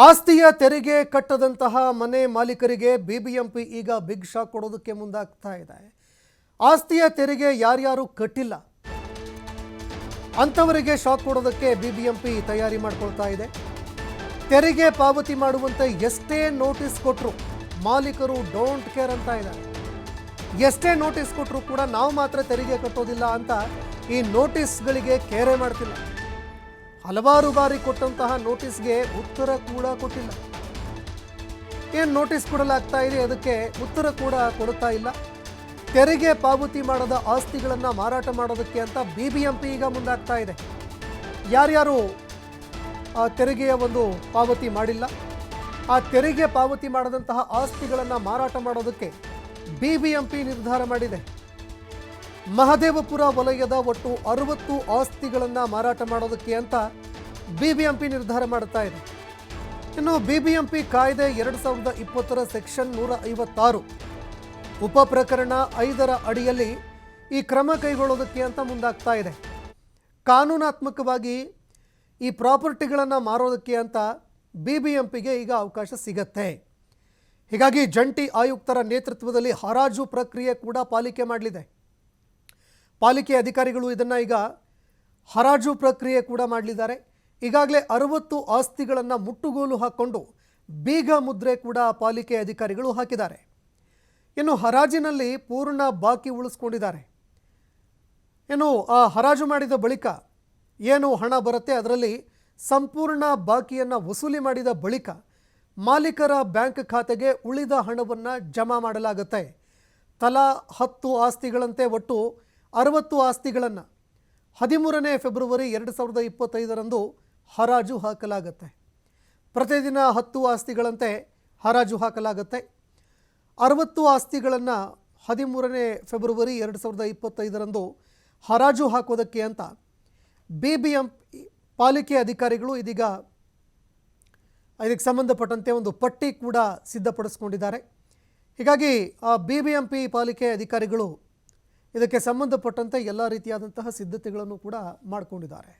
ಆಸ್ತಿಯ ತೆರಿಗೆ ಕಟ್ಟದಂತಹ ಮನೆ ಮಾಲೀಕರಿಗೆ ಬಿಬಿಎಂಪಿ ಈಗ ಬಿಗ್ ಶಾಕ್ ಕೊಡೋದಕ್ಕೆ ಮುಂದಾಗ್ತಾ ಇದೆ. ಆಸ್ತಿಯ ತೆರಿಗೆ ಯಾರ್ಯಾರು ಕಟ್ಟಿಲ್ಲ ಅಂತವರಿಗೆ ಶಾಕ್ ಕೊಡೋದಕ್ಕೆ ಬಿಬಿಎಂಪಿ ತಯಾರಿ ಮಾಡ್ಕೊಳ್ತಾ ಇದೆ. ತೆರಿಗೆ ಪಾವತಿ ಮಾಡುವಂತೆ ಎಷ್ಟೇ ನೋಟಿಸ್ ಕೊಟ್ಟರು ಮಾಲೀಕರು ಡೋಂಟ್ ಕೇರ್ ಅಂತ ಇದ್ದಾರೆ. ಎಷ್ಟೇ ನೋಟಿಸ್ ಕೊಟ್ಟರು ಕೂಡ ನಾವು ಮಾತ್ರ ತೆರಿಗೆ ಕಟ್ಟೋದಿಲ್ಲ ಅಂತ ಈ ನೋಟಿಸ್ಗಳಿಗೆ ಕೇರೆ ಮಾಡ್ತಿಲ್ಲ. ಹಲವಾರು ಬಾರಿ ಕೊಟ್ಟಂತಹ ನೋಟಿಸ್ಗೆ ಉತ್ತರ ಕೂಡ ಕೊಟ್ಟಿಲ್ಲ. ಏನು ನೋಟಿಸ್ ಕೊಡಲಾಗ್ತಾ ಇದೆ, ಅದಕ್ಕೆ ಉತ್ತರ ಕೂಡ ಕೊಡ್ತಾ ಇಲ್ಲ. ತೆರಿಗೆ ಪಾವತಿ ಮಾಡದ ಆಸ್ತಿಗಳನ್ನು ಮಾರಾಟ ಮಾಡೋದಕ್ಕೆ ಅಂತ ಬಿಬಿಎಂಪಿ ಈಗ ಮುಂದಾಗ್ತಾ ಇದೆ. ಯಾರ್ಯಾರು ತೆರಿಗೆಯ ಒಂದು ಪಾವತಿ ಮಾಡಿಲ್ಲ, ಆ ತೆರಿಗೆ ಪಾವತಿ ಮಾಡದಂತಹ ಆಸ್ತಿಗಳನ್ನು ಮಾರಾಟ ಮಾಡೋದಕ್ಕೆ ಬಿಬಿಎಂಪಿ ನಿರ್ಧಾರ ಮಾಡಿದೆ. ಮಹದೇವಪುರ ವಲಯದ ಒಟ್ಟು 60 ಆಸ್ತಿಗಳನ್ನು ಮಾರಾಟ ಮಾಡೋದಕ್ಕೆ ಅಂತ ಬಿಬಿಎಂಪಿ ನಿರ್ಧಾರ ಮಾಡ್ತಾ ಇದೆ. ಇನ್ನು ಬಿಬಿಎಂಪಿ ಕಾಯ್ದೆ 2020 ಸೆಕ್ಷನ್ 156 ಉಪ ಪ್ರಕರಣ 5ರ ಅಡಿಯಲ್ಲಿ ಈ ಕ್ರಮ ಕೈಗೊಳ್ಳೋದಕ್ಕೆ ಅಂತ ಮುಂದಾಗ್ತಾ ಇದೆ. ಕಾನೂನಾತ್ಮಕವಾಗಿ ಈ ಪ್ರಾಪರ್ಟಿಗಳನ್ನು ಮಾರೋದಕ್ಕೆ ಅಂತ ಬಿಬಿಎಂಪಿಗೆ ಈಗ ಅವಕಾಶ ಸಿಗತ್ತೆ. ಹೀಗಾಗಿ ಜಂಟಿ ಆಯುಕ್ತರ ನೇತೃತ್ವದಲ್ಲಿ ಹರಾಜು ಪ್ರಕ್ರಿಯೆ ಕೂಡ ಪಾಲಿಕೆ ಮಾಡಲಿದೆ. ಪಾಲಿಕೆ ಅಧಿಕಾರಿಗಳು ಇದನ್ನು ಈಗ ಹರಾಜು ಪ್ರಕ್ರಿಯೆ ಕೂಡ ಮಾಡಲಿದ್ದಾರೆ. ಈಗಾಗಲೇ 60 ಆಸ್ತಿಗಳನ್ನು ಮುಟ್ಟುಗೋಲು ಹಾಕ್ಕೊಂಡು ಬೀಗ ಮುದ್ರೆ ಕೂಡ ಪಾಲಿಕೆ ಅಧಿಕಾರಿಗಳು ಹಾಕಿದ್ದಾರೆ. ಇನ್ನು ಹರಾಜಿನಲ್ಲಿ ಪೂರ್ಣ ಬಾಕಿ ಉಳಿಸ್ಕೊಂಡಿದ್ದಾರೆ. ಇನ್ನು ಆ ಹರಾಜು ಮಾಡಿದ ಬಳಿಕ ಏನು ಹಣ ಬರುತ್ತೆ ಅದರಲ್ಲಿ ಸಂಪೂರ್ಣ ಬಾಕಿಯನ್ನು ವಸೂಲಿ ಮಾಡಿದ ಬಳಿಕ ಮಾಲೀಕರ ಬ್ಯಾಂಕ್ ಖಾತೆಗೆ ಉಳಿದ ಹಣವನ್ನು ಜಮಾ ಮಾಡಲಾಗುತ್ತೆ. ತಲಾ 10 ಆಸ್ತಿಗಳಂತೆ ಒಟ್ಟು 60 ಆಸ್ತಿಗಳನ್ನು 13ನೇ ಫೆಬ್ರವರಿ 2025ರಂದು ಹರಾಜು ಹಾಕಲಾಗುತ್ತೆ. ಪ್ರತಿದಿನ 10 ಆಸ್ತಿಗಳಂತೆ ಹರಾಜು ಹಾಕಲಾಗುತ್ತೆ. 60 ಆಸ್ತಿಗಳನ್ನು 13ನೇ ಫೆಬ್ರವರಿ 2025ರಂದು ಹರಾಜು ಹಾಕೋದಕ್ಕೆ ಅಂತ ಬಿಬಿಎಂಪಿ ಪಾಲಿಕೆ ಅಧಿಕಾರಿಗಳು ಇದೀಗ ಇದಕ್ಕೆ ಸಂಬಂಧಪಟ್ಟಂತೆ ಒಂದು ಪಟ್ಟಿ ಕೂಡ ಸಿದ್ಧಪಡಿಸ್ಕೊಂಡಿದ್ದಾರೆ. ಹೀಗಾಗಿ ಬಿಬಿಎಂಪಿ ಪಾಲಿಕೆ ಅಧಿಕಾರಿಗಳು ಇದಕ್ಕೆ ಸಂಬಂಧಪಟ್ಟಂತೆ ಎಲ್ಲ ರೀತಿಯಾದಂತಹ ಸಿದ್ಧತೆಗಳನ್ನು ಕೂಡ ಮಾಡಿಕೊಂಡಿದ್ದಾರೆ.